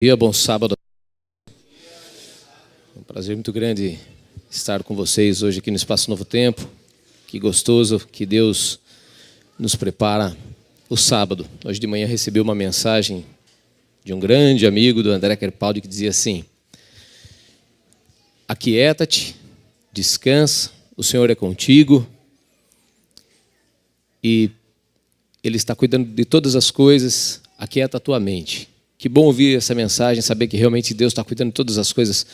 Dia, bom sábado. É um prazer muito grande estar com vocês hoje aqui no Espaço Novo Tempo. Que gostoso que Deus nos prepara o sábado. Hoje de manhã recebi uma mensagem de um grande amigo do André Kerpaldi que dizia assim: aquieta-te, descansa, o Senhor é contigo e Ele está cuidando de todas as coisas, aquieta a tua mente. Que bom ouvir essa mensagem, saber que realmente Deus está cuidando de todas as coisas.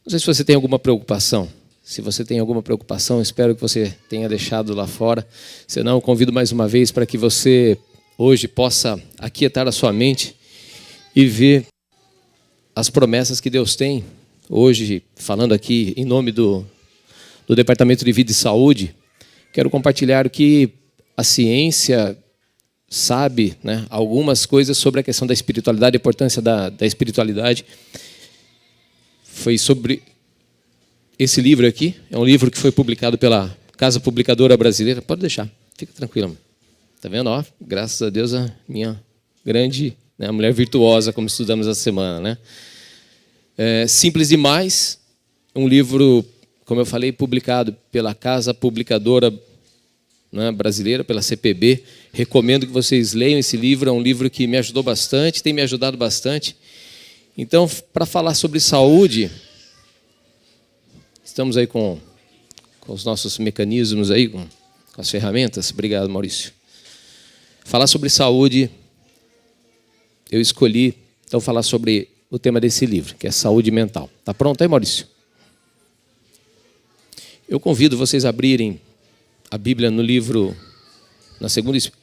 Não sei se você tem alguma preocupação. Se você tem alguma preocupação, espero que você tenha deixado lá fora. Se não, eu convido mais uma vez para que você hoje possa aquietar a sua mente e ver as promessas que Deus tem. Hoje, falando aqui em nome do Departamento de Vida e Saúde, quero compartilhar o que a ciência sabe, né, algumas coisas sobre a questão da espiritualidade, a importância da espiritualidade. Foi sobre esse livro aqui. É um livro que foi publicado pela Casa Publicadora Brasileira. Pode deixar, fica tranquilo. Está vendo? Ó, graças a Deus, a minha grande, né, mulher virtuosa, como estudamos essa semana, né? Simples Demais, um livro, como eu falei, publicado pela Casa Publicadora, né, Brasileira, pela CPB. Recomendo que vocês leiam esse livro. É um livro que me ajudou bastante, tem me ajudado bastante. Então, para falar sobre saúde, estamos aí com os nossos mecanismos aí, com as ferramentas. Obrigado, Maurício. Falar sobre saúde, eu escolhi, então, falar sobre o tema desse livro, que é saúde mental. Está pronto aí, Maurício? Eu convido vocês a abrirem a Bíblia no livro,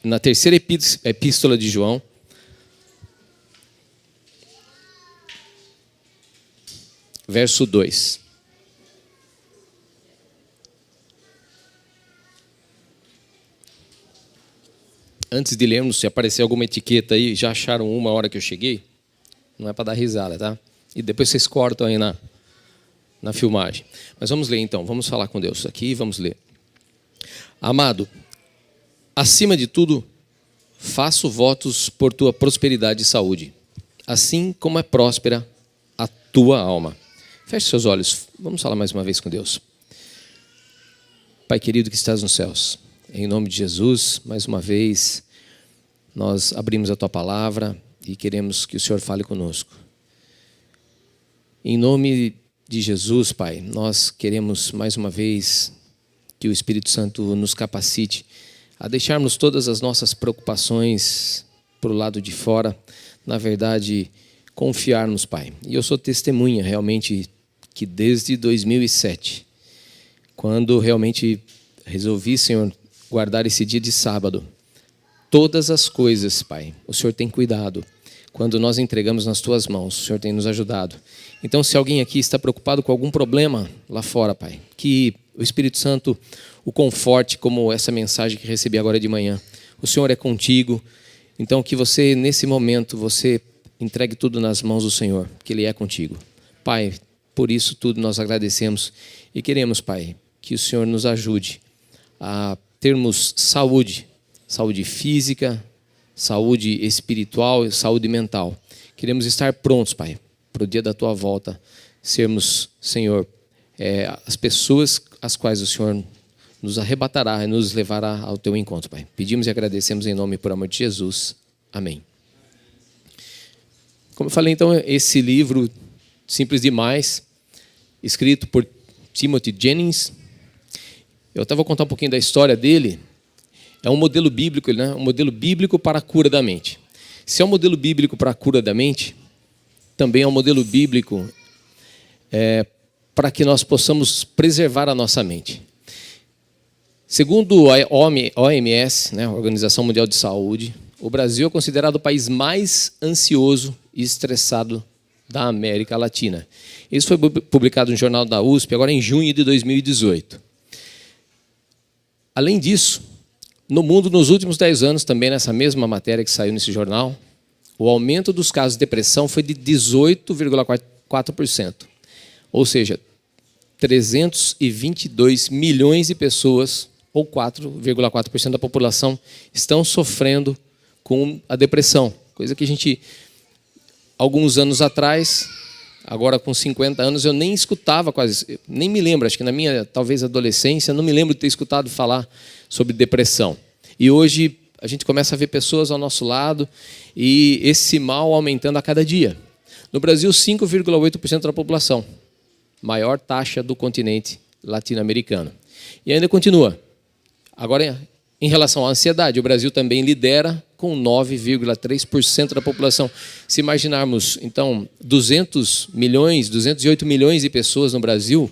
na terceira epístola de João. Verso 2. Antes de lermos, se aparecer alguma etiqueta aí, já acharam uma hora que eu cheguei? Não é para dar risada, tá? E depois vocês cortam aí na filmagem. Mas vamos ler então, vamos falar com Deus aqui e vamos ler. Amado, acima de tudo, faço votos por tua prosperidade e saúde, assim como é próspera a tua alma. Feche seus olhos, vamos falar mais uma vez com Deus. Pai querido que estás nos céus, em nome de Jesus, mais uma vez, nós abrimos a tua palavra e queremos que o Senhor fale conosco. Em nome de Jesus, Pai, nós queremos mais uma vez que o Espírito Santo nos capacite a deixarmos todas as nossas preocupações para o lado de fora, na verdade, confiarmos, Pai. E eu sou testemunha, realmente, que desde 2007, quando realmente resolvi, Senhor, guardar esse dia de sábado, todas as coisas, Pai, o Senhor tem cuidado. Quando nós entregamos nas tuas mãos, o Senhor tem nos ajudado. Então, se alguém aqui está preocupado com algum problema lá fora, Pai, que o Espírito Santo o conforte, como essa mensagem que recebi agora de manhã. O Senhor é contigo. Então, que você, nesse momento, você entregue tudo nas mãos do Senhor, que Ele é contigo. Pai, por isso tudo nós agradecemos e queremos, Pai, que o Senhor nos ajude a termos saúde, saúde física, saúde espiritual e saúde mental. Queremos estar prontos, Pai, para o dia da Tua volta, sermos, Senhor, as pessoas as quais o Senhor nos arrebatará e nos levará ao Teu encontro, Pai. Pedimos e agradecemos em nome e por amor de Jesus. Amém. Como eu falei, então, esse livro, Simples Demais, escrito por Timothy Jennings. Eu até vou contar um pouquinho da história dele. É um modelo bíblico, né? Um modelo bíblico para a cura da mente. Se é um modelo bíblico para a cura da mente, também é um modelo bíblico para que nós possamos preservar a nossa mente. Segundo a OMS, né, Organização Mundial de Saúde, o Brasil é considerado o país mais ansioso e estressado da América Latina. Isso foi publicado no Jornal da USP, agora em junho de 2018. Além disso, no mundo, nos últimos 10 anos, também nessa mesma matéria que saiu nesse jornal, o aumento dos casos de depressão foi de 18,4%. Ou seja, 322 milhões de pessoas, ou 4,4% da população, estão sofrendo com a depressão. Coisa que a gente alguns anos atrás, agora com 50 anos, eu nem escutava quase, nem me lembro, acho que na minha, talvez, adolescência, não me lembro de ter escutado falar sobre depressão. E hoje a gente começa a ver pessoas ao nosso lado e esse mal aumentando a cada dia. No Brasil, 5,8% da população, maior taxa do continente latino-americano. E ainda continua. Agora, em relação à ansiedade, o Brasil também lidera com 9,3% da população. Se imaginarmos, então, 208 milhões de pessoas no Brasil,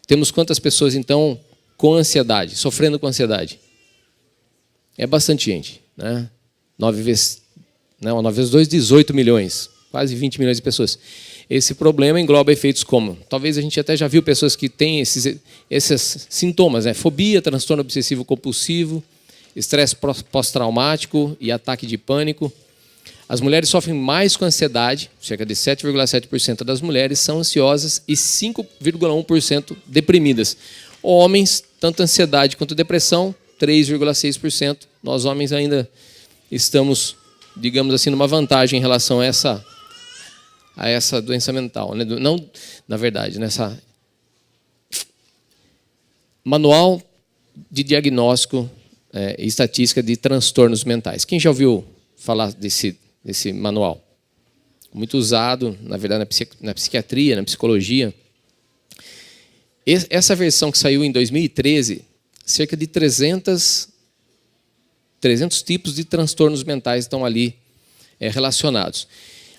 temos quantas pessoas, então, com ansiedade, sofrendo com ansiedade? É bastante gente, né? 9 vezes 2, 18 milhões, quase 20 milhões de pessoas. Esse problema engloba efeitos como, talvez a gente até já viu pessoas que têm esses sintomas, né? Fobia, transtorno obsessivo compulsivo, estresse pós-traumático e ataque de pânico. As mulheres sofrem mais com ansiedade, cerca de 7,7% das mulheres são ansiosas e 5,1% deprimidas. Homens, tanto ansiedade quanto depressão, 3,6%. Nós homens ainda estamos, digamos assim, numa vantagem em relação a essa doença mental, né? Não, na verdade, nessa manual de diagnóstico e estatística de transtornos mentais. Quem já ouviu falar desse manual? Muito usado, na verdade, na psiquiatria, na psicologia. Essa versão que saiu em 2013, cerca de 300 tipos de transtornos mentais estão ali relacionados.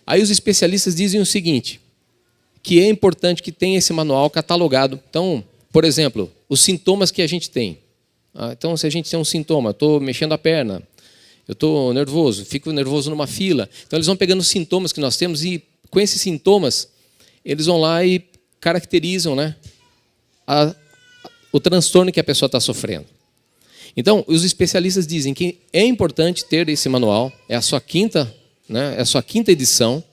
Aí os especialistas dizem o seguinte, que é importante que tenha esse manual catalogado. Então, por exemplo, os sintomas que a gente tem. Então, se a gente tem um sintoma, estou mexendo a perna, eu estou nervoso, fico nervoso numa fila. Então, eles vão pegando os sintomas que nós temos e, com esses sintomas, eles vão lá e caracterizam, né, o transtorno que a pessoa está sofrendo. Então, os especialistas dizem que é importante ter esse manual, é a sua quinta edição,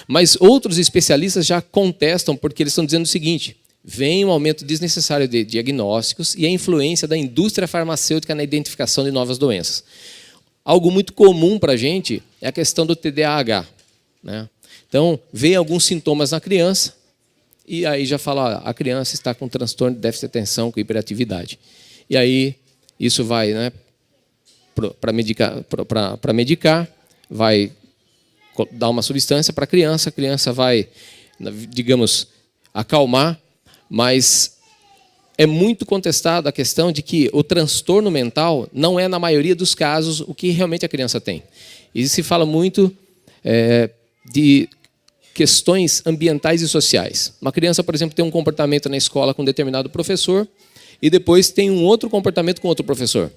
mas outros especialistas já contestam porque eles estão dizendo o seguinte, vem um aumento desnecessário de diagnósticos e a influência da indústria farmacêutica na identificação de novas doenças. Algo muito comum para a gente é a questão do TDAH, né? Então, vem alguns sintomas na criança e aí já fala, a criança está com transtorno de déficit de atenção, com hiperatividade. E aí, isso vai, né, para medicar, vai dar uma substância para a criança vai, digamos, acalmar, mas é muito contestada a questão de que o transtorno mental não é, na maioria dos casos, o que realmente a criança tem. E se fala muito de questões ambientais e sociais. Uma criança, por exemplo, tem um comportamento na escola com um determinado professor e depois tem um outro comportamento com outro professor,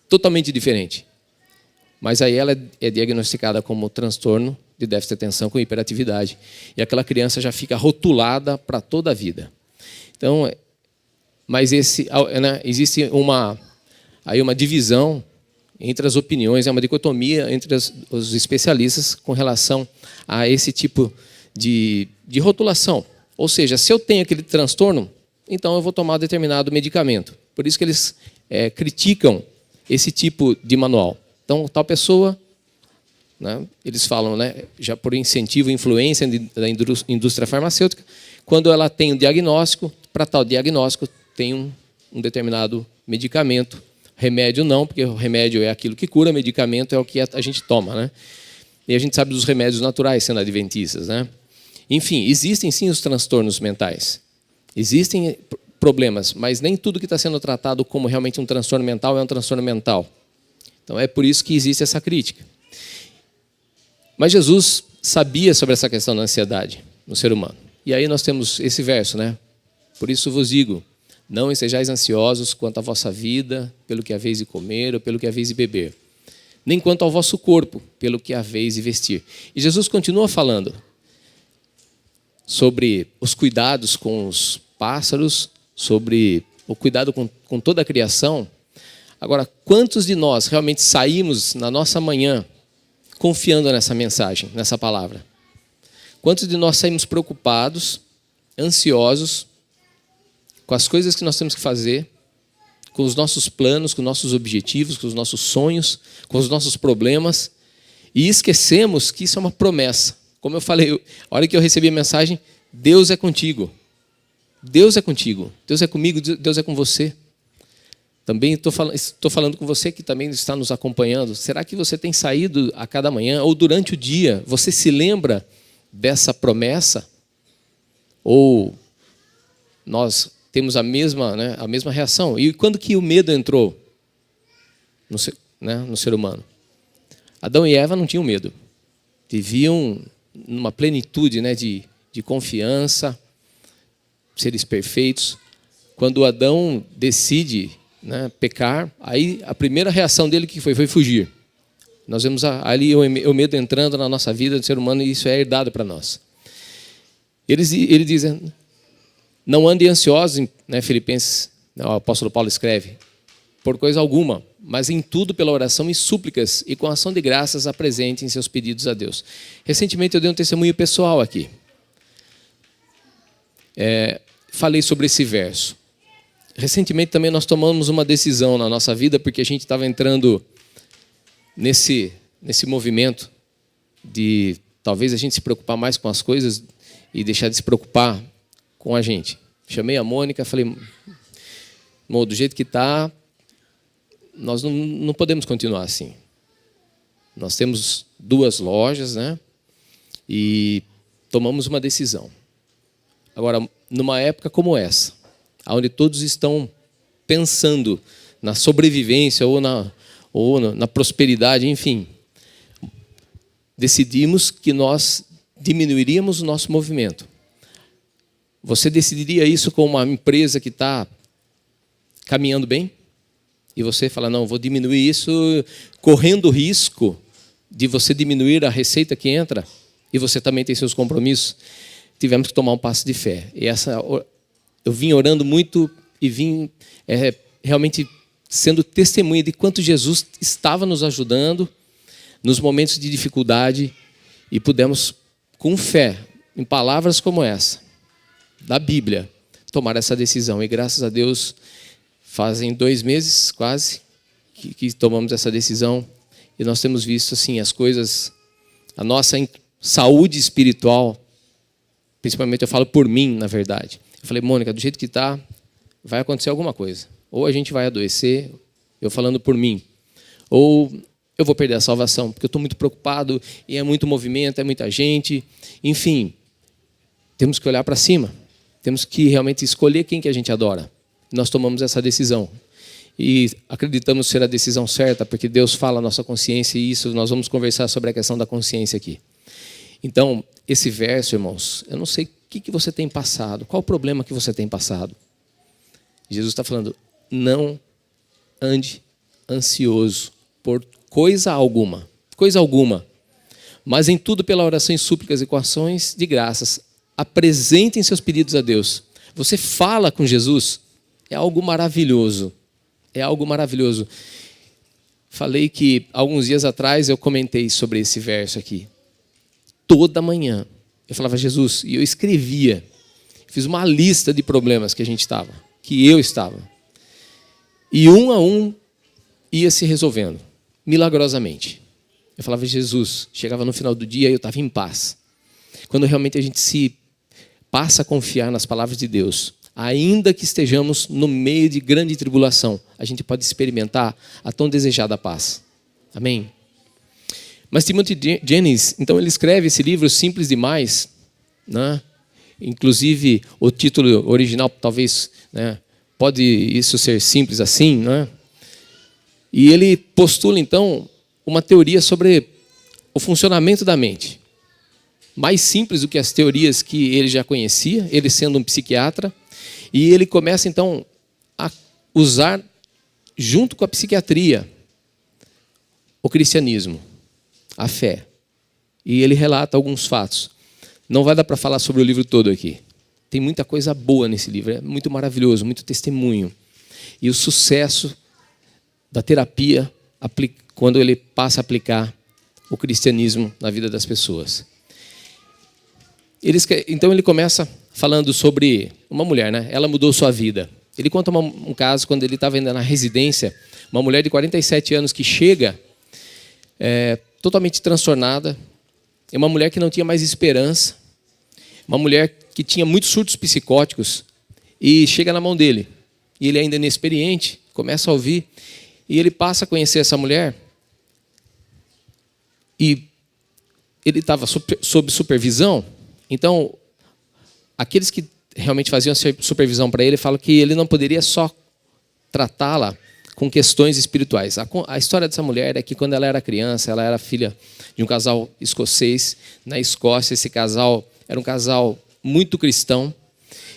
totalmente diferente. Mas aí ela é diagnosticada como transtorno de déficit de atenção com hiperatividade. E aquela criança já fica rotulada para toda a vida. Então, mas existe uma divisão entre as opiniões, é uma dicotomia entre os especialistas com relação a esse tipo de rotulação. Ou seja, se eu tenho aquele transtorno, então eu vou tomar determinado medicamento. Por isso que eles criticam esse tipo de manual. Então, tal pessoa, né, eles falam, né, já por incentivo e influência da indústria farmacêutica, quando ela tem um diagnóstico, para tal diagnóstico tem um determinado medicamento. Remédio não, porque o remédio é aquilo que cura, medicamento é o que a gente toma, né? E a gente sabe dos remédios naturais, sendo adventistas, né? Enfim, existem sim os transtornos mentais. Existem problemas, mas nem tudo que está sendo tratado como realmente um transtorno mental é um transtorno mental. Então é por isso que existe essa crítica. Mas Jesus sabia sobre essa questão da ansiedade no ser humano. E aí nós temos esse verso, né? Por isso vos digo, não estejais ansiosos quanto à vossa vida, pelo que haveis de comer ou pelo que haveis de beber, nem quanto ao vosso corpo, pelo que haveis de vestir. E Jesus continua falando sobre os cuidados com os pássaros, sobre o cuidado com toda a criação. Agora, quantos de nós realmente saímos na nossa manhã confiando nessa mensagem, nessa palavra? Quantos de nós saímos preocupados, ansiosos, com as coisas que nós temos que fazer, com os nossos planos, com os nossos objetivos, com os nossos sonhos, com os nossos problemas, E esquecemos que isso é uma promessa. Como eu falei, a hora que eu recebi a mensagem, Deus é contigo. Deus é contigo. Deus é comigo, Deus é com você. Também estou falando com você que também está nos acompanhando. Será que você tem saído a cada manhã ou durante o dia? Você se lembra dessa promessa? Ou nós temos a mesma reação? E quando que o medo entrou no ser humano? Adão e Eva não tinham medo. Viviam numa plenitude de confiança, seres perfeitos. Quando Adão decide pecar, aí a primeira reação dele que foi fugir. Nós vemos ali o medo entrando na nossa vida do ser humano, e isso é herdado para nós. Ele diz, não andem ansiosos, Filipenses, o apóstolo Paulo escreve, por coisa alguma, mas em tudo pela oração e súplicas e com ação de graças apresentem seus pedidos a Deus. Recentemente eu dei um testemunho pessoal aqui. Falei sobre esse verso. Recentemente também nós tomamos uma decisão na nossa vida, porque a gente estava entrando nesse movimento de talvez a gente se preocupar mais com as coisas e deixar de se preocupar com a gente. Chamei a Mônica, falei, do jeito que está, nós não podemos continuar assim. Nós temos 2 lojas, e tomamos uma decisão. Agora, numa época como essa, onde todos estão pensando na sobrevivência ou na prosperidade, enfim, decidimos que nós diminuiríamos o nosso movimento. Você decidiria isso com uma empresa que está caminhando bem? E você fala, não, vou diminuir isso, correndo o risco de você diminuir a receita que entra, e você também tem seus compromissos. Tivemos que tomar um passo de fé. E eu vim orando muito e vim realmente sendo testemunha de quanto Jesus estava nos ajudando nos momentos de dificuldade, e pudemos, com fé, em palavras como essa, da Bíblia, tomar essa decisão. E graças a Deus, fazem 2 meses quase que tomamos essa decisão, e nós temos visto assim as coisas, a nossa saúde espiritual, principalmente eu falo por mim, na verdade. Eu falei, Mônica, do jeito que está, vai acontecer alguma coisa. Ou a gente vai adoecer, eu falando por mim, ou eu vou perder a salvação, porque eu estou muito preocupado, e é muito movimento, é muita gente. Enfim, temos que olhar para cima. Temos que realmente escolher quem que a gente adora. Nós tomamos essa decisão. E acreditamos ser a decisão certa, porque Deus fala a nossa consciência, e isso nós vamos conversar sobre a questão da consciência aqui. Então, esse verso, irmãos, eu não sei o que você tem passado, qual o problema que você tem passado. Jesus está falando, não ande ansioso por coisa alguma, mas em tudo pela oração e súplicas e com ações de graças, apresentem seus pedidos a Deus. Você fala com Jesus, é algo maravilhoso, Falei que alguns dias atrás eu comentei sobre esse verso aqui. Toda manhã eu falava Jesus, e eu escrevia, fiz uma lista de problemas que eu estava. E um a um ia se resolvendo, milagrosamente. Eu falava Jesus, chegava no final do dia e eu estava em paz. Quando realmente a gente se passa a confiar nas palavras de Deus, ainda que estejamos no meio de grande tribulação, a gente pode experimentar a tão desejada paz. Amém? Mas Timothy Jennings, então ele escreve esse livro Simples Demais, Inclusive o título original talvez, pode isso ser simples assim, E ele postula então uma teoria sobre o funcionamento da mente, mais simples do que as teorias que ele já conhecia, ele sendo um psiquiatra, e ele começa então a usar junto com a psiquiatria o cristianismo, a fé. E ele relata alguns fatos. Não vai dar para falar sobre o livro todo aqui. Tem muita coisa boa nesse livro, é muito maravilhoso, muito testemunho. E o sucesso da terapia quando ele passa a aplicar o cristianismo na vida das pessoas. Então ele começa falando sobre uma mulher, Ela mudou sua vida. Ele conta um caso quando ele estava ainda na residência, uma mulher de 47 anos que chega totalmente transtornada, é uma mulher que não tinha mais esperança, uma mulher que tinha muitos surtos psicóticos, e chega na mão dele, e ele ainda inexperiente, começa a ouvir, e ele passa a conhecer essa mulher, e ele estava sob supervisão. Então, aqueles que realmente faziam supervisão para ele falam que ele não poderia só tratá-la com questões espirituais. A história dessa mulher é que quando ela era criança, ela era filha de um casal escocês na Escócia. Esse casal era um casal muito cristão,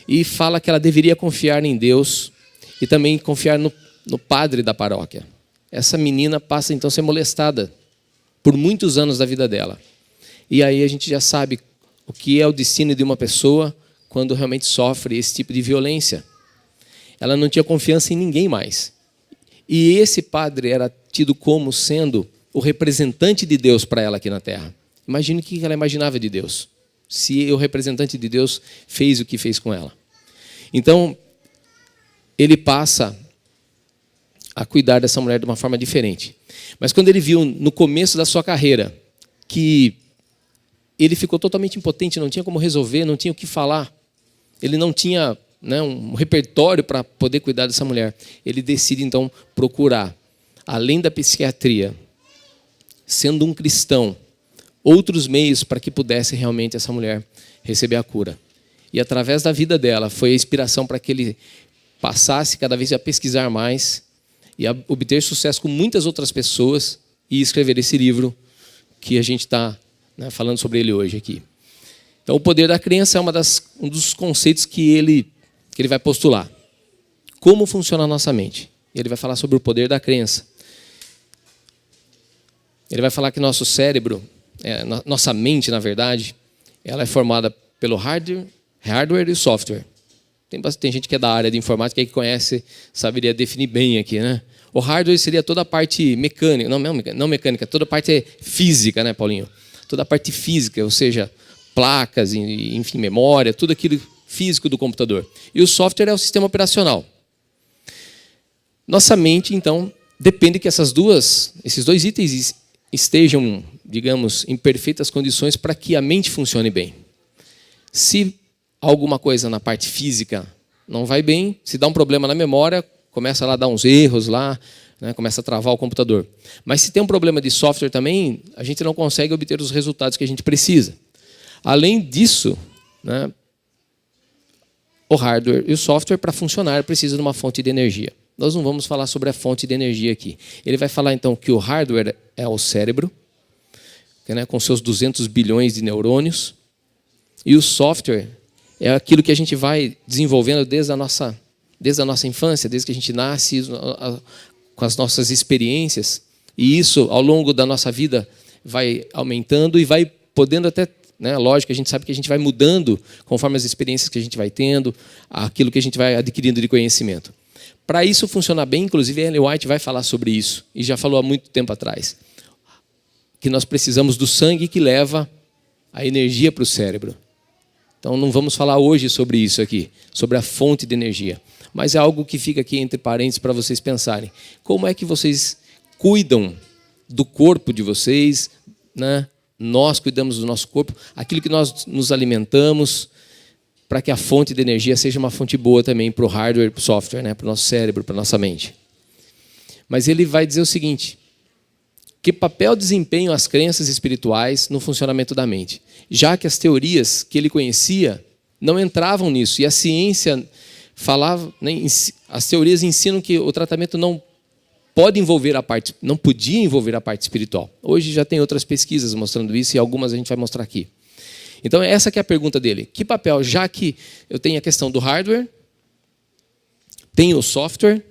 e fala que ela deveria confiar em Deus e também confiar no padre da paróquia. Essa menina passa então a ser molestada por muitos anos da vida dela. E aí a gente já sabe o que é o destino de uma pessoa quando realmente sofre esse tipo de violência. Ela não tinha confiança em ninguém mais. E esse padre era tido como sendo o representante de Deus para ela aqui na Terra. Imagine o que ela imaginava de Deus, se o representante de Deus fez o que fez com ela. Então, ele passa a cuidar dessa mulher de uma forma diferente. Mas quando ele viu no começo da sua carreira que ele ficou totalmente impotente, não tinha como resolver, não tinha o que falar, ele não tinha, né, um repertório para poder cuidar dessa mulher, ele decide então procurar, além da psiquiatria, sendo um cristão, outros meios para que pudesse realmente essa mulher receber a cura. E através da vida dela foi a inspiração para que ele passasse cada vez a pesquisar mais e a obter sucesso com muitas outras pessoas e escrever esse livro que a gente está, né, falando sobre ele hoje aqui. Então, o poder da crença é um dos conceitos que ele vai postular. Como funciona a nossa mente? Ele vai falar sobre o poder da crença. Ele vai falar que nosso cérebro, nossa mente, na verdade, ela é formada pelo hardware e o software. Tem gente que é da área de informática que conhece, saberia definir bem aqui, né? O hardware seria toda a parte mecânica, não mecânica, toda a parte física, né, Paulinho? Toda a parte física, ou seja, placas, enfim, memória, tudo aquilo físico do computador. E o software é o sistema operacional. Nossa mente, então, depende que esses dois itens estejam, digamos, em perfeitas condições para que a mente funcione bem. Se alguma coisa na parte física não vai bem, se dá um problema na memória, começa lá a dar uns erros lá, né, começa a travar o computador. Mas se tem um problema de software também, a gente não consegue obter os resultados que a gente precisa. Além disso, né, o hardware e o software, para funcionar, precisa de uma fonte de energia. Nós não vamos falar sobre a fonte de energia aqui. Ele vai falar, então, que o hardware é o cérebro, né, com seus 200 bilhões de neurônios, e o software é aquilo que a gente vai desenvolvendo desde a nossa infância, desde que a gente nasce, com as nossas experiências. E isso, ao longo da nossa vida, vai aumentando e vai podendo até, né, lógico, a gente sabe que a gente vai mudando conforme as experiências que a gente vai tendo, aquilo que a gente vai adquirindo de conhecimento. Para isso funcionar bem, inclusive a Ellen White vai falar sobre isso, e já falou há muito tempo atrás, que nós precisamos do sangue que leva a energia para o cérebro. Então não vamos falar hoje sobre isso aqui, sobre a fonte de energia, mas é algo que fica aqui entre parênteses para vocês pensarem. Como é que vocês cuidam do corpo de vocês, né? Nós cuidamos do nosso corpo, aquilo que nós nos alimentamos, para que a fonte de energia seja uma fonte boa também para o hardware e para o software, né? Para o nosso cérebro, para a nossa mente. Mas ele vai dizer o seguinte: que papel desempenham as crenças espirituais no funcionamento da mente? Já que as teorias que ele conhecia não entravam nisso, e a ciência falava, né, as teorias ensinam que o tratamento não podia envolver a parte espiritual. Hoje já tem outras pesquisas mostrando isso, e algumas a gente vai mostrar aqui. Então essa que é a pergunta dele. Que papel, já que eu tenho a questão do hardware, tenho o software,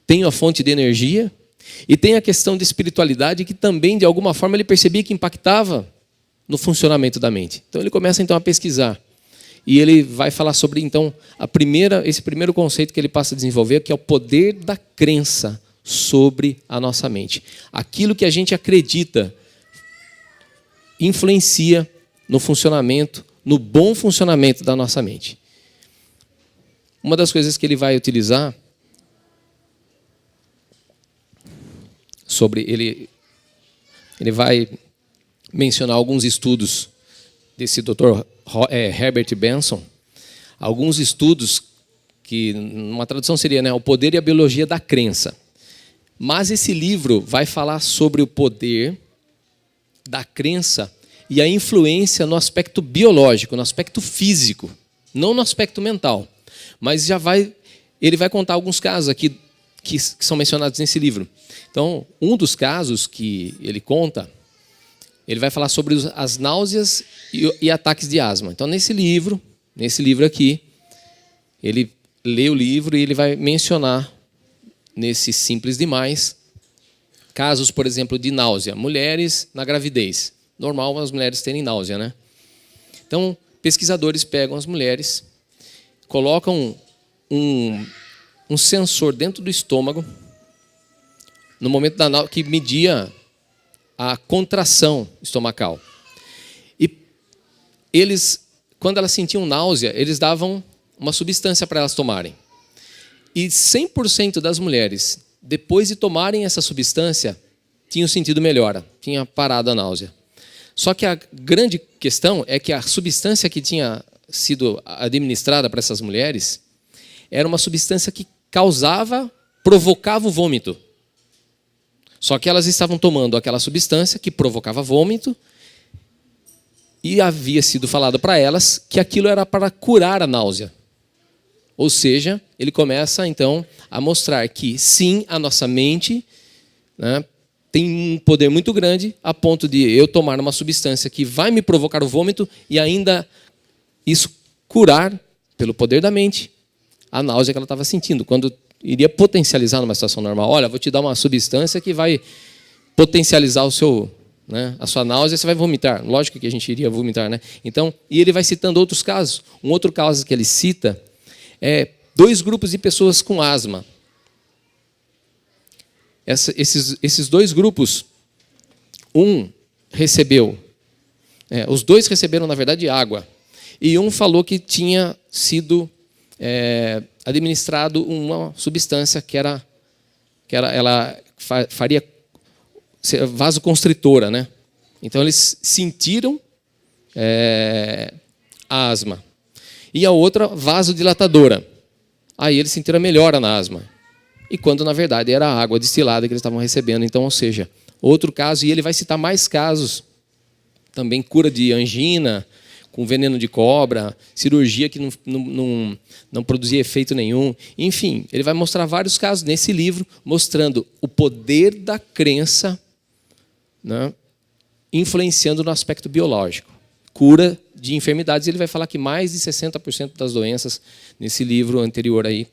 tenho a fonte de energia, e tem a questão de espiritualidade, que também, de alguma forma, ele percebia que impactava no funcionamento da mente. Então ele começa então a pesquisar. E ele vai falar sobre então esse primeiro conceito que ele passa a desenvolver, que é o poder da crença sobre a nossa mente. Aquilo que a gente acredita influencia no funcionamento, no bom funcionamento da nossa mente. Uma das coisas que ele vai utilizar ele vai mencionar alguns estudos desse Dr. Herbert Benson, alguns estudos que, uma tradução seria, né, o poder e a biologia da crença. Mas esse livro vai falar sobre o poder da crença e a influência no aspecto biológico, no aspecto físico, não no aspecto mental. Mas ele vai contar alguns casos aqui que são mencionados nesse livro. Então, um dos casos que ele conta, ele vai falar sobre as náuseas e ataques de asma. Então, nesse livro aqui, ele lê o livro e ele vai mencionar, nesse Simples Demais, casos, por exemplo, de náusea. Mulheres na gravidez. Normal as mulheres terem náusea, né? Então, pesquisadores pegam as mulheres, colocam um sensor dentro do estômago, no momento da náusea, que media a contração estomacal. E eles, quando elas sentiam náusea, eles davam uma substância para elas tomarem. E 100% das mulheres, depois de tomarem essa substância, tinham sentido melhora, tinha parado a náusea. Só que a grande questão é que a substância que tinha sido administrada para essas mulheres era uma substância que provocava o vômito. Só que elas estavam tomando aquela substância que provocava vômito e havia sido falado para elas que aquilo era para curar a náusea. Ou seja, ele começa, então, a mostrar que, sim, a nossa mente, né, tem um poder muito grande a ponto de eu tomar uma substância que vai me provocar o vômito e ainda isso curar, pelo poder da mente, a náusea que ela estava sentindo, quando iria potencializar numa situação normal. Olha, vou te dar uma substância que vai potencializar a sua náusea, você vai vomitar. Lógico que a gente iria vomitar, né? Então, e ele vai citando outros casos. Um outro caso que ele cita é 2 grupos de pessoas com asma. Esses 2 grupos, os 2 receberam, na verdade, água. E um falou que tinha sido administrado uma substância que ela faria vasoconstritora, né? Então, eles sentiram asma. E a outra, vasodilatadora. Aí eles sentiram a melhora na asma. E quando, na verdade, era a água destilada que eles estavam recebendo. Então, ou seja, outro caso, e ele vai citar mais casos. Também cura de angina, com veneno de cobra, cirurgia que não produzia efeito nenhum. Enfim, ele vai mostrar vários casos nesse livro, mostrando o poder da crença, né, influenciando no aspecto biológico. Cura de enfermidades, ele vai falar que mais de 60% das doenças nesse livro anterior aí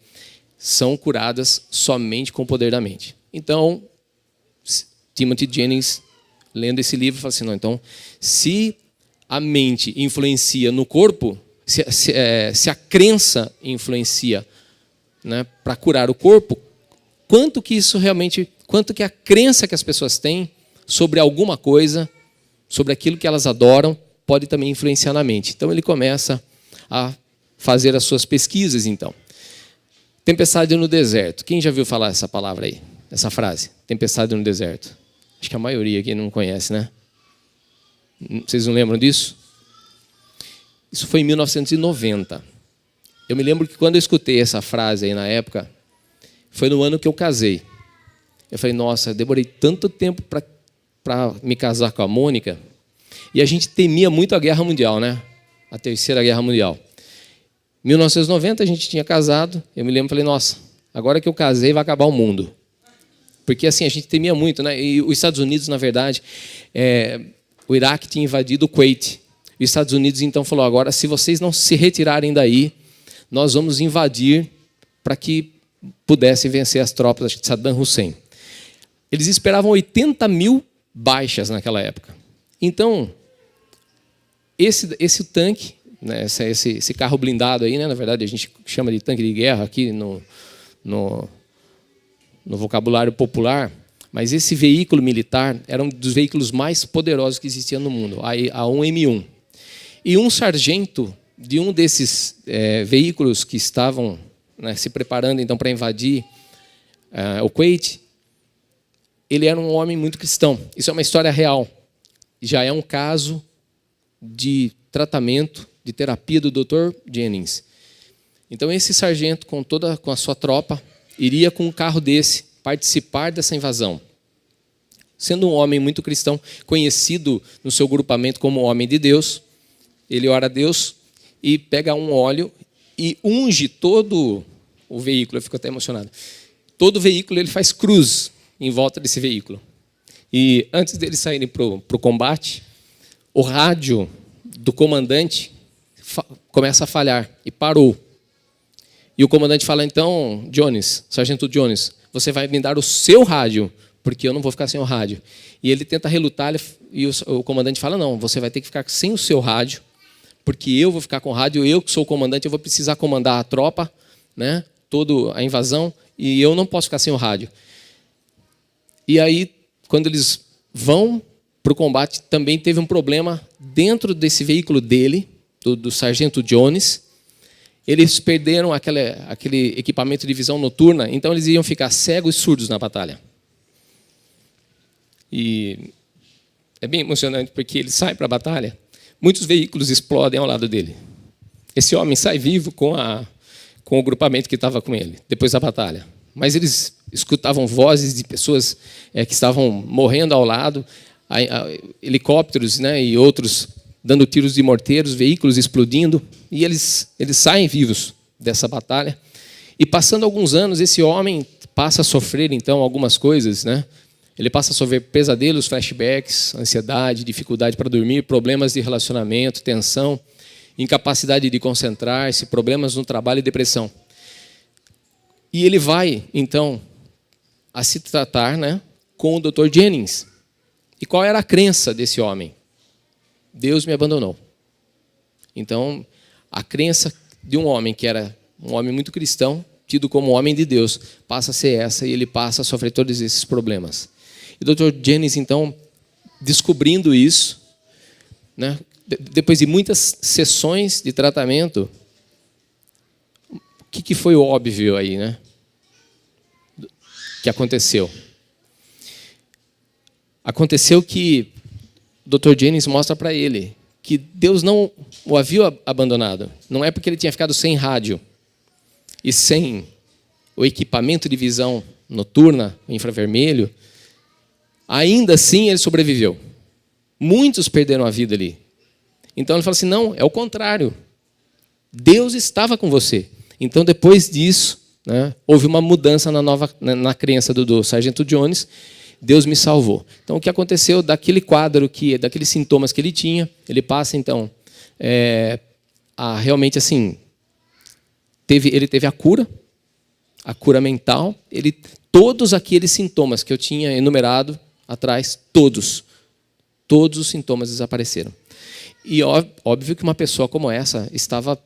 são curadas somente com o poder da mente. Então, Timothy Jennings, lendo esse livro, fala assim, não, então, se a mente influencia no corpo, se a crença influencia, né, para curar o corpo, quanto que a crença que as pessoas têm sobre alguma coisa, sobre aquilo que elas adoram, pode também influenciar na mente. Então, ele começa a fazer as suas pesquisas, então. Tempestade no deserto. Quem já viu falar essa palavra aí? Essa frase? Tempestade no deserto. Acho que a maioria aqui não conhece, né? Vocês não lembram disso? Isso foi em 1990. Eu me lembro que quando eu escutei essa frase aí na época, foi no ano que eu casei. Eu falei, nossa, eu demorei tanto tempo para me casar com a Mônica. E a gente temia muito a Guerra Mundial, né? A Terceira Guerra Mundial. Em 1990 a gente tinha casado. Eu me lembro, falei, nossa, agora que eu casei vai acabar o mundo. Porque assim, a gente temia muito, né? E os Estados Unidos, na verdade, o Iraque tinha invadido o Kuwait. E os Estados Unidos então falou, agora se vocês não se retirarem daí, nós vamos invadir para que pudessem vencer as tropas de Saddam Hussein. Eles esperavam 80 mil baixas naquela época. Então, esse tanque, né, esse carro blindado aí, né, na verdade a gente chama de tanque de guerra aqui no vocabulário popular, mas esse veículo militar era um dos veículos mais poderosos que existiam no mundo, a A1M1. E um sargento de um desses veículos que estavam, né, se preparando então para invadir o Kuwait, ele era um homem muito cristão. Isso é uma história real. Já é um caso de tratamento, de terapia do Dr. Jennings. Então, esse sargento, com a sua tropa, iria com um carro desse participar dessa invasão. Sendo um homem muito cristão, conhecido no seu grupamento como homem de Deus, ele ora a Deus e pega um óleo e unge todo o veículo. Eu fico até emocionado. Todo o veículo ele faz cruz em volta desse veículo. E antes deles saírem para o combate, o rádio do comandante começa a falhar e parou. E o comandante fala, então, Jones, sargento Jones, você vai me dar o seu rádio, porque eu não vou ficar sem o rádio. E ele tenta relutar, e o comandante fala, não, você vai ter que ficar sem o seu rádio, porque eu vou ficar com o rádio, eu que sou o comandante, eu vou precisar comandar a tropa, né, toda a invasão, e eu não posso ficar sem o rádio. E aí, quando eles vão para o combate, também teve um problema dentro desse veículo dele, do sargento Jones. Eles perderam aquele equipamento de visão noturna, então eles iam ficar cegos e surdos na batalha. E é bem emocionante, porque ele sai para a batalha, muitos veículos explodem ao lado dele. Esse homem sai vivo com o grupamento que estava com ele, depois da batalha. Mas eles escutavam vozes de pessoas que estavam morrendo ao lado, helicópteros, né, e outros dando tiros de morteiros, veículos explodindo, e eles saem vivos dessa batalha. E passando alguns anos, esse homem passa a sofrer, então, algumas coisas, né? Ele passa a sofrer pesadelos, flashbacks, ansiedade, dificuldade para dormir, problemas de relacionamento, tensão, incapacidade de concentrar-se, problemas no trabalho e depressão. E ele vai, então, a se tratar, né, com o Dr. Jennings. E qual era a crença desse homem? Deus me abandonou. Então, a crença de um homem que era um homem muito cristão, tido como homem de Deus, passa a ser essa, e ele passa a sofrer todos esses problemas. E o Dr. Jennings, então, descobrindo isso, né, depois de muitas sessões de tratamento, o que foi óbvio aí, né? Que aconteceu? Aconteceu que o Dr. Jennings mostra para ele que Deus não o havia abandonado. Não é porque ele tinha ficado sem rádio e sem o equipamento de visão noturna, infravermelho, ainda assim ele sobreviveu. Muitos perderam a vida ali. Então ele fala assim, não, é o contrário. Deus estava com você. Então depois disso, né, houve uma mudança na crença do sargento Jones. Deus me salvou. Então, o que aconteceu daquele quadro, daqueles sintomas que ele tinha, ele passa, então, a realmente, assim, ele teve a cura mental, todos aqueles sintomas que eu tinha enumerado atrás, todos os sintomas desapareceram. E óbvio que uma pessoa como essa estava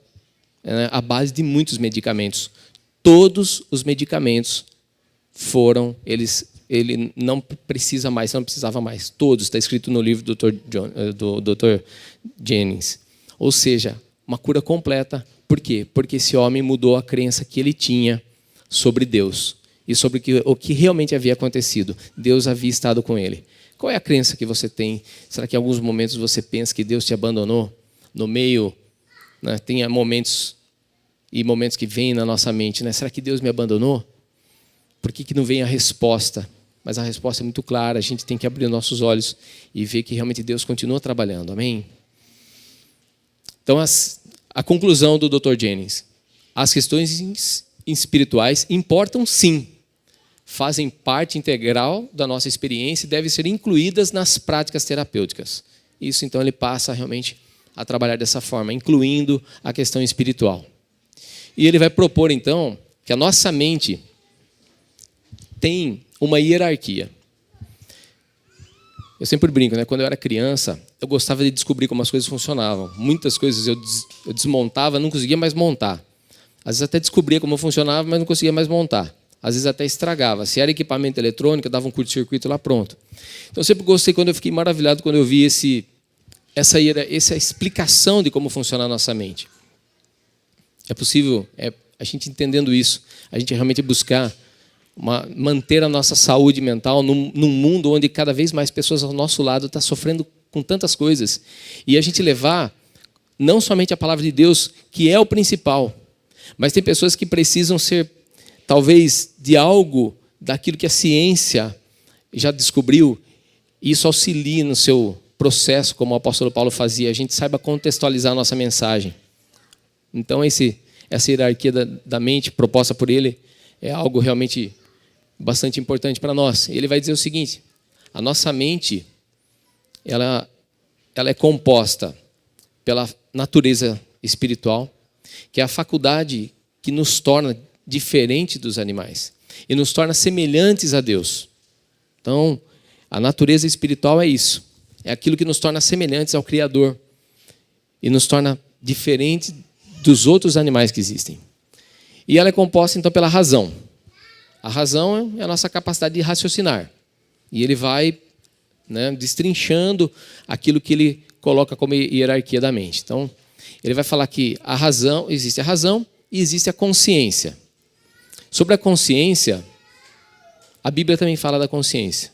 à base de muitos medicamentos. Todos os medicamentos ele não precisa mais, não precisava mais. Todos, está escrito no livro do Dr. Jennings. Ou seja, uma cura completa. Por quê? Porque esse homem mudou a crença que ele tinha sobre Deus e sobre o que realmente havia acontecido. Deus havia estado com ele. Qual é a crença que você tem? Será que em alguns momentos você pensa que Deus te abandonou? No meio, né, tem momentos e momentos que vêm na nossa mente, né? Será que Deus me abandonou? Por que não vem a resposta? Mas a resposta é muito clara, a gente tem que abrir nossos olhos e ver que realmente Deus continua trabalhando, amém? Então, a conclusão do Dr. Jennings: as questões espirituais importam sim, fazem parte integral da nossa experiência e devem ser incluídas nas práticas terapêuticas. Isso, então, ele passa realmente a trabalhar dessa forma, incluindo a questão espiritual. E ele vai propor, então, que a nossa mente tem uma hierarquia. Eu sempre brinco, né? Quando eu era criança, eu gostava de descobrir como as coisas funcionavam. Muitas coisas eu desmontava, não conseguia mais montar. Às vezes até descobria como funcionava, mas não conseguia mais montar. Às vezes até estragava. Se era equipamento eletrônico, eu dava um curto-circuito lá, pronto. Então eu sempre gostei, quando eu fiquei maravilhado quando eu vi essa explicação de como funciona a nossa mente. É possível, a gente entendendo isso, a gente realmente buscar manter a nossa saúde mental num mundo onde cada vez mais pessoas ao nosso lado estão sofrendo com tantas coisas. E a gente levar não somente a palavra de Deus, que é o principal, mas tem pessoas que precisam ser, talvez, de algo daquilo que a ciência já descobriu, e isso auxilia no seu processo, como o apóstolo Paulo fazia, a gente saiba contextualizar a nossa mensagem. Então, essa hierarquia da mente proposta por ele é algo realmente bastante importante para nós. Ele vai dizer o seguinte: a nossa mente, ela é composta pela natureza espiritual, que é a faculdade que nos torna diferente dos animais e nos torna semelhantes a Deus. Então, a natureza espiritual é isso. É aquilo que nos torna semelhantes ao Criador e nos torna diferentes dos outros animais que existem. E ela é composta, então, pela razão. A razão é a nossa capacidade de raciocinar. E ele vai, destrinchando aquilo que ele coloca como hierarquia da mente. Então, ele vai falar que existe a razão e existe a consciência. Sobre a consciência, a Bíblia também fala da consciência.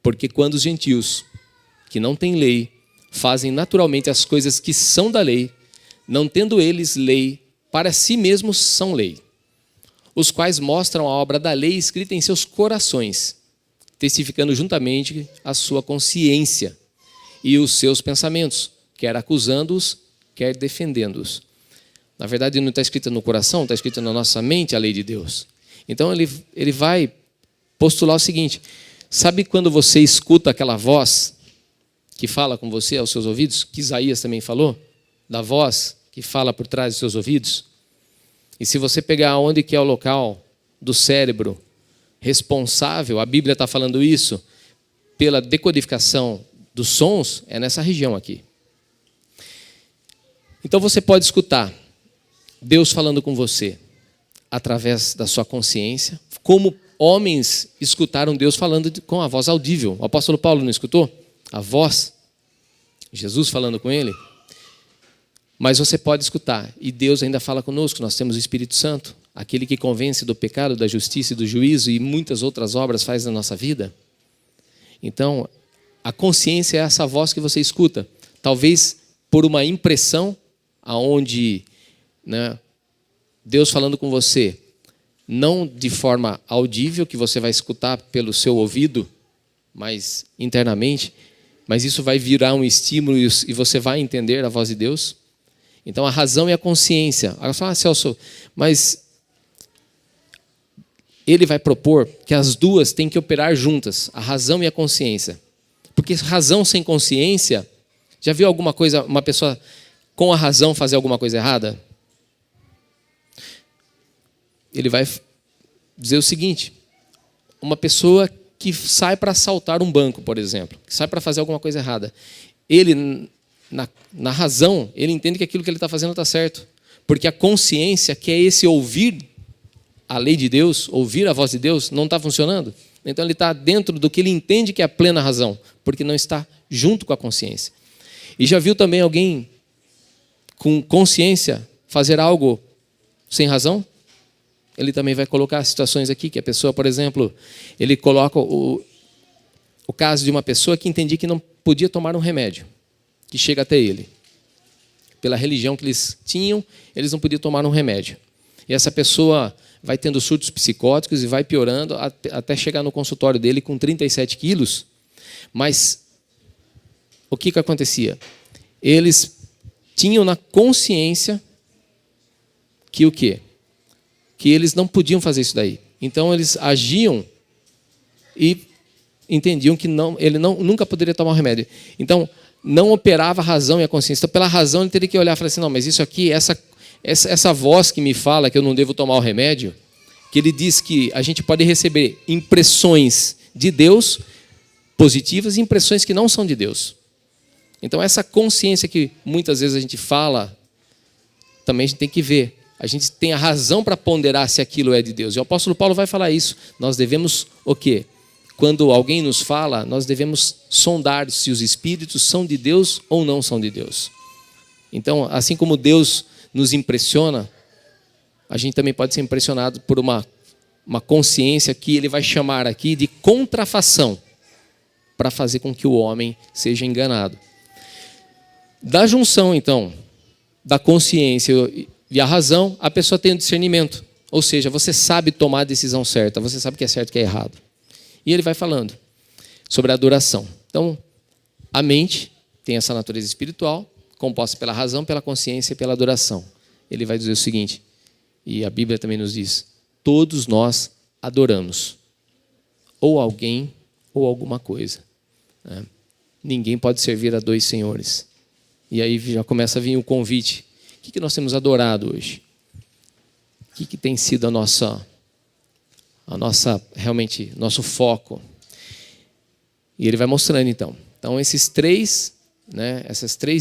Porque quando os gentios, que não têm lei, fazem naturalmente as coisas que são da lei, não tendo eles lei, para si mesmos são lei, os quais mostram a obra da lei escrita em seus corações, testificando juntamente a sua consciência e os seus pensamentos, quer acusando-os, quer defendendo-os. Na verdade, não está escrita no coração, está escrita na nossa mente a lei de Deus. Então, ele vai postular o seguinte: sabe quando você escuta aquela voz que fala com você aos seus ouvidos, que Isaías também falou, da voz que fala por trás dos seus ouvidos? E se você pegar onde que é o local do cérebro responsável, a Bíblia está falando isso, pela decodificação dos sons, é nessa região aqui. Então você pode escutar Deus falando com você através da sua consciência, como homens escutaram Deus falando com a voz audível. O apóstolo Paulo não escutou a voz? Jesus falando com ele? Mas você pode escutar, e Deus ainda fala conosco. Nós temos o Espírito Santo, aquele que convence do pecado, da justiça e do juízo, e muitas outras obras faz na nossa vida. Então, a consciência é essa voz que você escuta, talvez por uma impressão, aonde Deus falando com você, não de forma audível, que você vai escutar pelo seu ouvido, mas internamente, mas isso vai virar um estímulo e você vai entender a voz de Deus. Então, a razão e a consciência. Agora você fala, Celso, mas ele vai propor que as duas têm que operar juntas, a razão e a consciência. Porque razão sem consciência, já viu alguma coisa, uma pessoa com a razão fazer alguma coisa errada? Ele vai dizer o seguinte: uma pessoa que sai para assaltar um banco, por exemplo, que sai para fazer alguma coisa errada, ele, na razão, ele entende que aquilo que ele está fazendo está certo, porque a consciência, que é esse ouvir a lei de Deus, ouvir a voz de Deus, não está funcionando. Então ele está dentro do que ele entende que é a plena razão, porque não está junto com a consciência. E já viu também alguém com consciência fazer algo sem razão? Ele também vai colocar situações aqui, que a pessoa, por exemplo, ele coloca o caso de uma pessoa que entendia que não podia tomar um remédio, que chega até ele. Pela religião que eles tinham, eles não podiam tomar um remédio. E essa pessoa vai tendo surtos psicóticos e vai piorando até chegar no consultório dele com 37 quilos. Mas o que acontecia? Eles tinham na consciência que o quê? Que eles não podiam fazer isso daí. Então eles agiam e entendiam que ele nunca poderia tomar o remédio. Então não operava a razão e a consciência. Então, pela razão ele teria que olhar e falar assim: não, mas isso aqui, essa voz que me fala que eu não devo tomar o remédio, que ele diz que a gente pode receber impressões de Deus positivas e impressões que não são de Deus. Então essa consciência que muitas vezes a gente fala, também a gente tem que ver. A gente tem a razão para ponderar se aquilo é de Deus. E o apóstolo Paulo vai falar isso. Nós devemos o quê? Quando alguém nos fala, nós devemos sondar se os espíritos são de Deus ou não são de Deus. Então, assim como Deus nos impressiona, a gente também pode ser impressionado por uma uma consciência que ele vai chamar aqui de contrafação, para fazer com que o homem seja enganado. Da junção, então, da consciência e a razão, a pessoa tem o discernimento. Ou seja, você sabe tomar a decisão certa, você sabe o que é certo e o que é errado. E ele vai falando sobre a adoração. Então, a mente tem essa natureza espiritual, composta pela razão, pela consciência e pela adoração. Ele vai dizer o seguinte, e a Bíblia também nos diz, todos nós adoramos ou alguém ou alguma coisa. Né? Ninguém pode servir a dois senhores. E aí já começa a vir o convite. O que nós temos adorado hoje? O que tem sido realmente, nosso foco? E ele vai mostrando então. Então esses três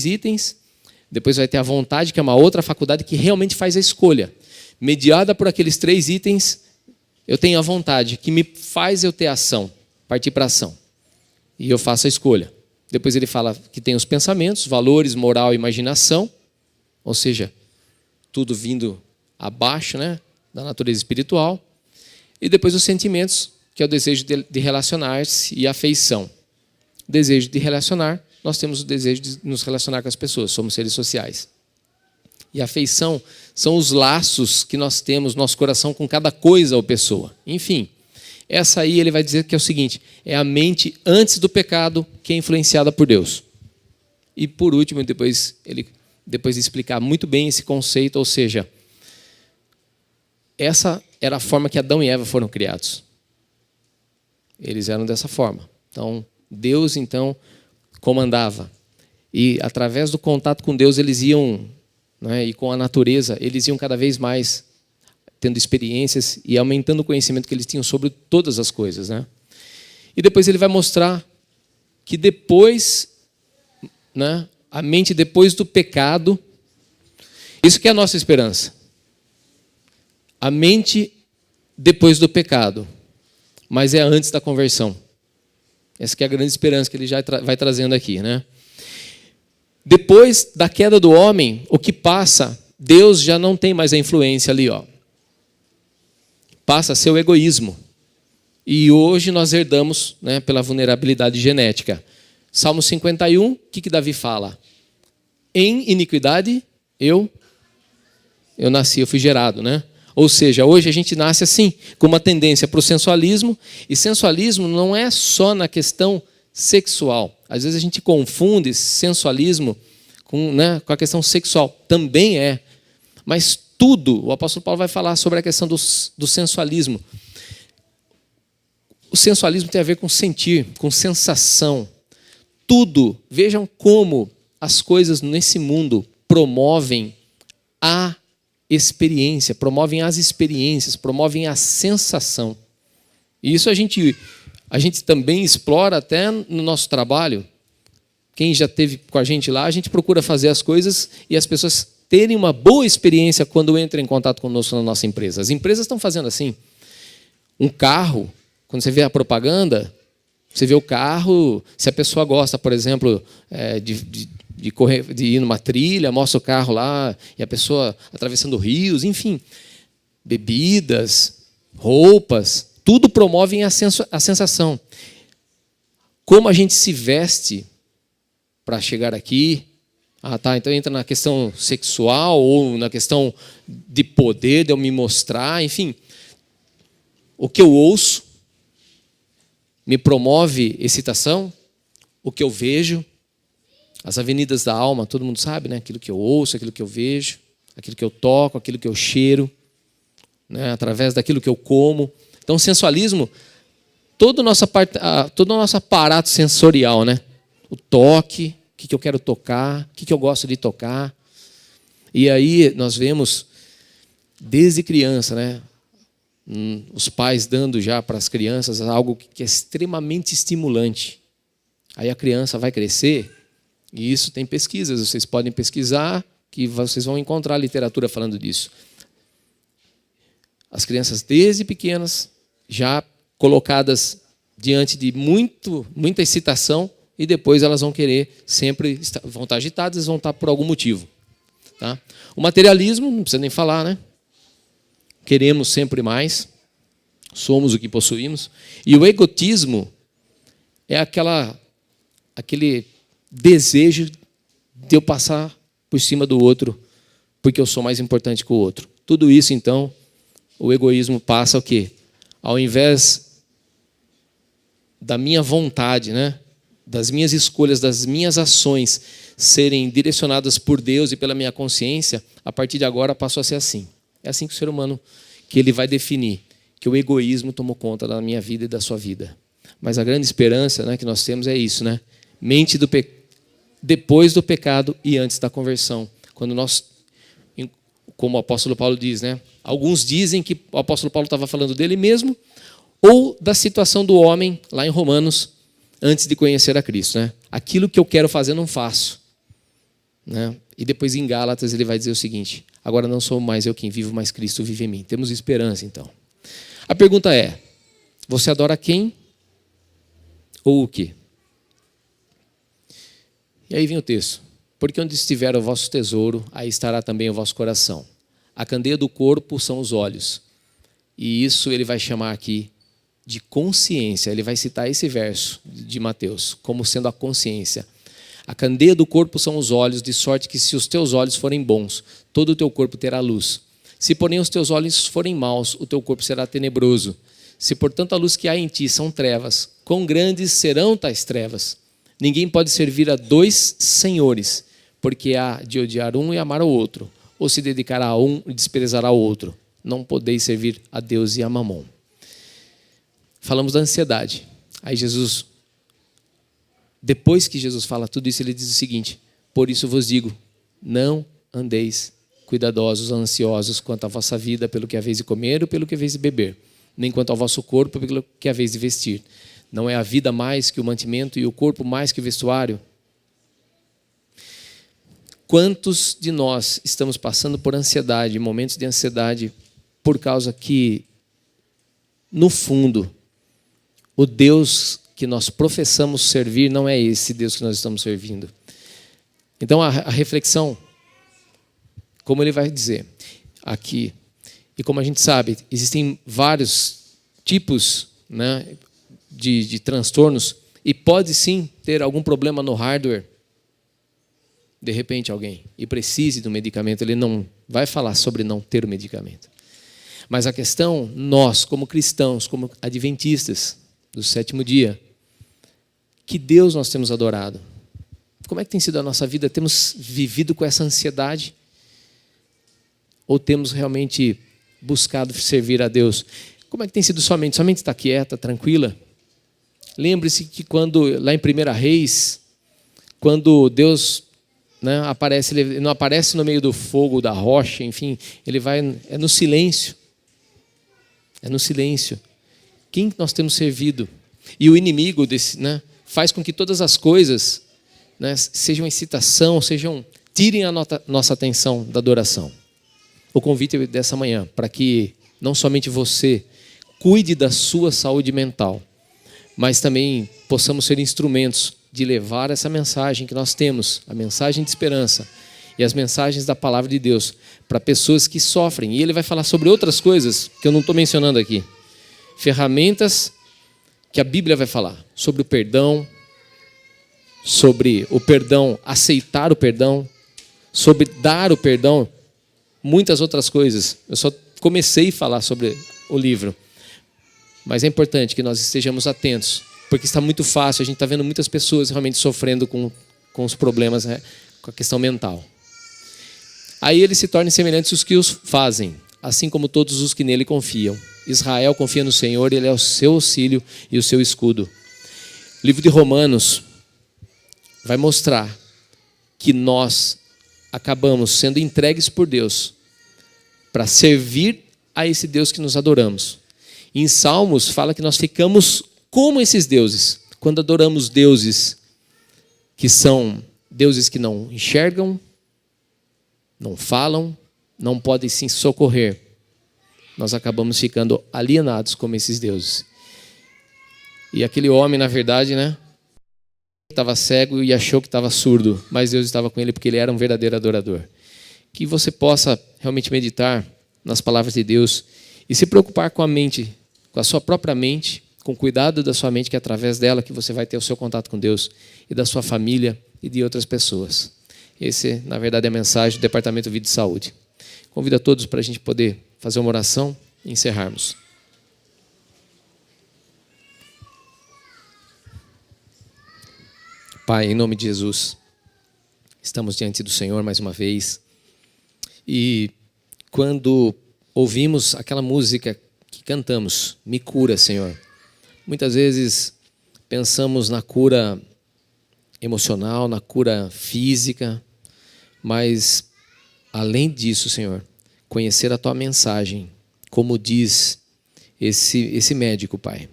itens, depois vai ter a vontade, que é uma outra faculdade que realmente faz a escolha. Mediada por aqueles 3 itens, eu tenho a vontade, que me faz eu ter ação, partir para a ação. E eu faço a escolha. Depois ele fala que tem os pensamentos, valores, moral e imaginação, ou seja, tudo vindo abaixo, né, da natureza espiritual. E depois os sentimentos, que é o desejo de relacionar-se e a afeição. O desejo de relacionar, nós temos o desejo de nos relacionar com as pessoas, somos seres sociais. E a afeição são os laços que nós temos no nosso coração com cada coisa ou pessoa. Enfim, essa aí ele vai dizer que é o seguinte, é a mente antes do pecado que é influenciada por Deus. E por último, depois de explicar muito bem esse conceito, ou seja, essa era a forma que Adão e Eva foram criados. Eles eram dessa forma. Então, Deus então comandava. E através do contato com Deus, eles iam, né, e com a natureza, eles iam cada vez mais tendo experiências e aumentando o conhecimento que eles tinham sobre todas as coisas. Né? E depois ele vai mostrar que depois, né, a mente depois do pecado, isso que é a nossa esperança. A mente depois do pecado, mas é antes da conversão. Essa que é a grande esperança que ele já vai trazendo aqui. Né? Depois da queda do homem, o que passa, Deus já não tem mais a influência ali. Passa a ser o egoísmo. E hoje nós herdamos, né, pela vulnerabilidade genética. Salmo 51, o que Davi fala? Em iniquidade eu nasci, eu fui gerado, né? Ou seja, hoje a gente nasce assim, com uma tendência para o sensualismo, e sensualismo não é só na questão sexual. Às vezes a gente confunde sensualismo com a questão sexual. Também é. Mas tudo, o apóstolo Paulo vai falar sobre a questão do sensualismo. O sensualismo tem a ver com sentir, com sensação. Tudo, vejam como as coisas nesse mundo promovem a experiência, promovem as experiências, promovem a sensação. E isso a gente também explora até no nosso trabalho. Quem já esteve com a gente lá, a gente procura fazer as coisas e as pessoas terem uma boa experiência quando entram em contato conosco na nossa empresa. As empresas estão fazendo assim. Um carro, quando você vê a propaganda, você vê o carro, se a pessoa gosta, por exemplo, de ir numa trilha, mostra o carro lá, e a pessoa atravessando rios, enfim, bebidas, roupas, tudo promove a sensação. Como a gente se veste para chegar aqui, então entra na questão sexual ou na questão de poder, de eu me mostrar, enfim. O que eu ouço me promove excitação, o que eu vejo, as avenidas da alma, todo mundo sabe, né? Aquilo que eu ouço, aquilo que eu vejo, aquilo que eu toco, aquilo que eu cheiro, né? Através daquilo que eu como. Então, o sensualismo, todo o nosso aparato sensorial, né? O toque, o que eu quero tocar, o que eu gosto de tocar. E aí nós vemos, desde criança, né? Os pais dando já para as crianças algo que é extremamente estimulante. Aí a criança vai crescer, e isso tem pesquisas, vocês podem pesquisar, que vocês vão encontrar literatura falando disso. As crianças, desde pequenas, já colocadas diante de muita excitação, e depois elas vão querer sempre, vão estar agitadas, vão estar por algum motivo. Tá? O materialismo, não precisa nem falar, né? Queremos sempre mais. somos o que possuímos. E o egotismo é aquele desejo de eu passar por cima do outro, porque eu sou mais importante que o outro. Tudo isso, então, o egoísmo passa o quê? Ao invés da minha vontade, né, das minhas escolhas, das minhas ações serem direcionadas por Deus e pela minha consciência, a partir de agora passou a ser assim. É assim que o ser humano, que ele vai definir, que o egoísmo tomou conta da minha vida e da sua vida. Mas a grande esperança, né, que nós temos é isso, né? Mente depois do pecado e antes da conversão. Quando nós, como o apóstolo Paulo diz, né? Alguns dizem que o apóstolo Paulo estava falando dele mesmo, ou da situação do homem, lá em Romanos, antes de conhecer a Cristo, né? Aquilo que eu quero fazer, eu não faço. Né? E depois em Gálatas ele vai dizer o seguinte: agora não sou mais eu quem vivo, mas Cristo vive em mim. Temos esperança, então. A pergunta é: você adora quem ou o quê? E aí vem o texto: porque onde estiver o vosso tesouro, aí estará também o vosso coração. A candeia do corpo são os olhos. E isso ele vai chamar aqui de consciência. Ele vai citar esse verso de Mateus como sendo a consciência. A candeia do corpo são os olhos, de sorte que se os teus olhos forem bons, todo o teu corpo terá luz. Se porém os teus olhos forem maus, o teu corpo será tenebroso. Se portanto a luz que há em ti são trevas, quão grandes serão tais trevas? Ninguém pode servir a dois senhores, porque há de odiar um e amar o outro, ou se dedicará a um e desprezará o outro. Não podeis servir a Deus e a Mamon. Falamos da ansiedade. Aí Jesus, depois que Jesus fala tudo isso, ele diz o seguinte: por isso vos digo, não andeis cuidadosos, ansiosos quanto à vossa vida, pelo que haveis de comer ou pelo que haveis de beber, nem quanto ao vosso corpo, pelo que haveis de vestir. Não é a vida mais que o mantimento e o corpo mais que o vestuário? Quantos de nós estamos passando por ansiedade, momentos de ansiedade, por causa que, no fundo, o Deus que nós professamos servir não é esse Deus que nós estamos servindo? Então, a reflexão, como ele vai dizer aqui, e como a gente sabe, existem vários tipos, né, de transtornos, e pode sim ter algum problema no hardware, de repente alguém, e precise do medicamento. Ele não vai falar sobre não ter o medicamento. Mas a questão, nós como cristãos, como adventistas do sétimo dia, que Deus nós temos adorado? Como é que tem sido a nossa vida? Temos vivido com essa ansiedade? Ou temos realmente buscado servir a Deus? Como é que tem sido sua mente? Sua mente está quieta, tranquila? Lembre-se que quando, lá em 1 Reis, quando Deus, né, aparece, ele não aparece no meio do fogo, da rocha, enfim, ele vai, é no silêncio. É no silêncio. Quem nós temos servido? E o inimigo né, faz com que todas as coisas, né, sejam excitação, tirem a nossa atenção da adoração. O convite é dessa manhã, para que não somente você cuide da sua saúde mental, mas também possamos ser instrumentos de levar essa mensagem que nós temos, a mensagem de esperança e as mensagens da palavra de Deus para pessoas que sofrem. E ele vai falar sobre outras coisas que eu não estou mencionando aqui. Ferramentas que a Bíblia vai falar sobre o perdão, aceitar o perdão, sobre dar o perdão, muitas outras coisas. Eu só comecei a falar sobre o livro. Mas é importante que nós estejamos atentos, porque está muito fácil, a gente está vendo muitas pessoas realmente sofrendo com os problemas, né, com a questão mental. Aí eles se tornem semelhantes aos que os fazem, assim como todos os que nele confiam. Israel confia no Senhor, ele é o seu auxílio e o seu escudo. O livro de Romanos vai mostrar que nós acabamos sendo entregues por Deus para servir a esse Deus que nos adoramos. Em Salmos fala que nós ficamos como esses deuses, quando adoramos deuses que são deuses que não enxergam, não falam, não podem se socorrer. Nós acabamos ficando alienados como esses deuses. E aquele homem, na verdade, né, estava cego e achou que estava surdo, mas Deus estava com ele porque ele era um verdadeiro adorador. Que você possa realmente meditar nas palavras de Deus e se preocupar com a mente com a sua própria mente, com cuidado da sua mente, que é através dela que você vai ter o seu contato com Deus, e da sua família e de outras pessoas. Esse, na verdade, é a mensagem do Departamento Vida e Saúde. Convido a todos para a gente poder fazer uma oração e encerrarmos. Pai, em nome de Jesus, estamos diante do Senhor mais uma vez. E quando ouvimos aquela música que cantamos, Me Cura, Senhor, muitas vezes pensamos na cura emocional, na cura física, mas além disso, Senhor, conhecer a Tua mensagem, como diz esse médico, Pai,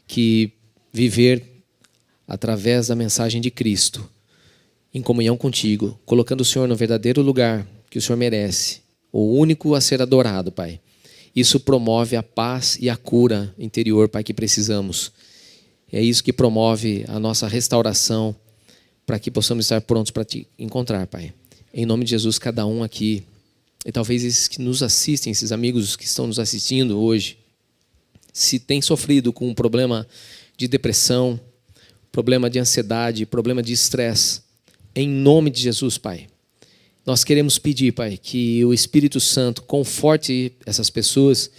que viver através da mensagem de Cristo, em comunhão contigo, colocando o Senhor no verdadeiro lugar que o Senhor merece, o único a ser adorado, Pai. Isso promove a paz e a cura interior, Pai, que precisamos. É isso que promove a nossa restauração, para que possamos estar prontos para te encontrar, Pai. Em nome de Jesus, cada um aqui, e talvez esses que nos assistem, esses amigos que estão nos assistindo hoje, se tem sofrido com um problema de depressão, problema de ansiedade, problema de estresse, em nome de Jesus, Pai, nós queremos pedir, Pai, que o Espírito Santo conforte essas pessoas,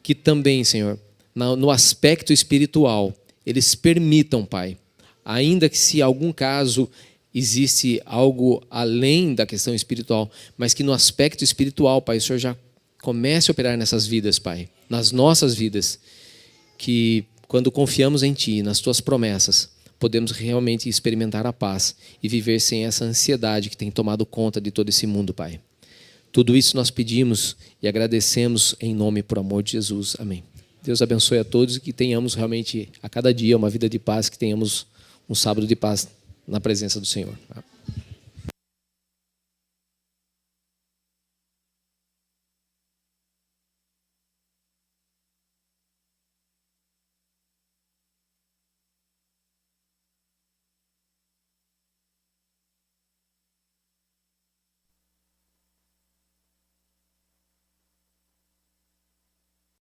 que também, Senhor, no aspecto espiritual, eles permitam, Pai, ainda que se algum caso existe algo além da questão espiritual, mas que no aspecto espiritual, Pai, o Senhor já comece a operar nessas vidas, Pai, nas nossas vidas, que quando confiamos em Ti, nas Tuas promessas, podemos realmente experimentar a paz e viver sem essa ansiedade que tem tomado conta de todo esse mundo, Pai. Tudo isso nós pedimos e agradecemos em nome e por amor de Jesus. Amém. Deus abençoe a todos e que tenhamos realmente a cada dia uma vida de paz, que tenhamos um sábado de paz na presença do Senhor.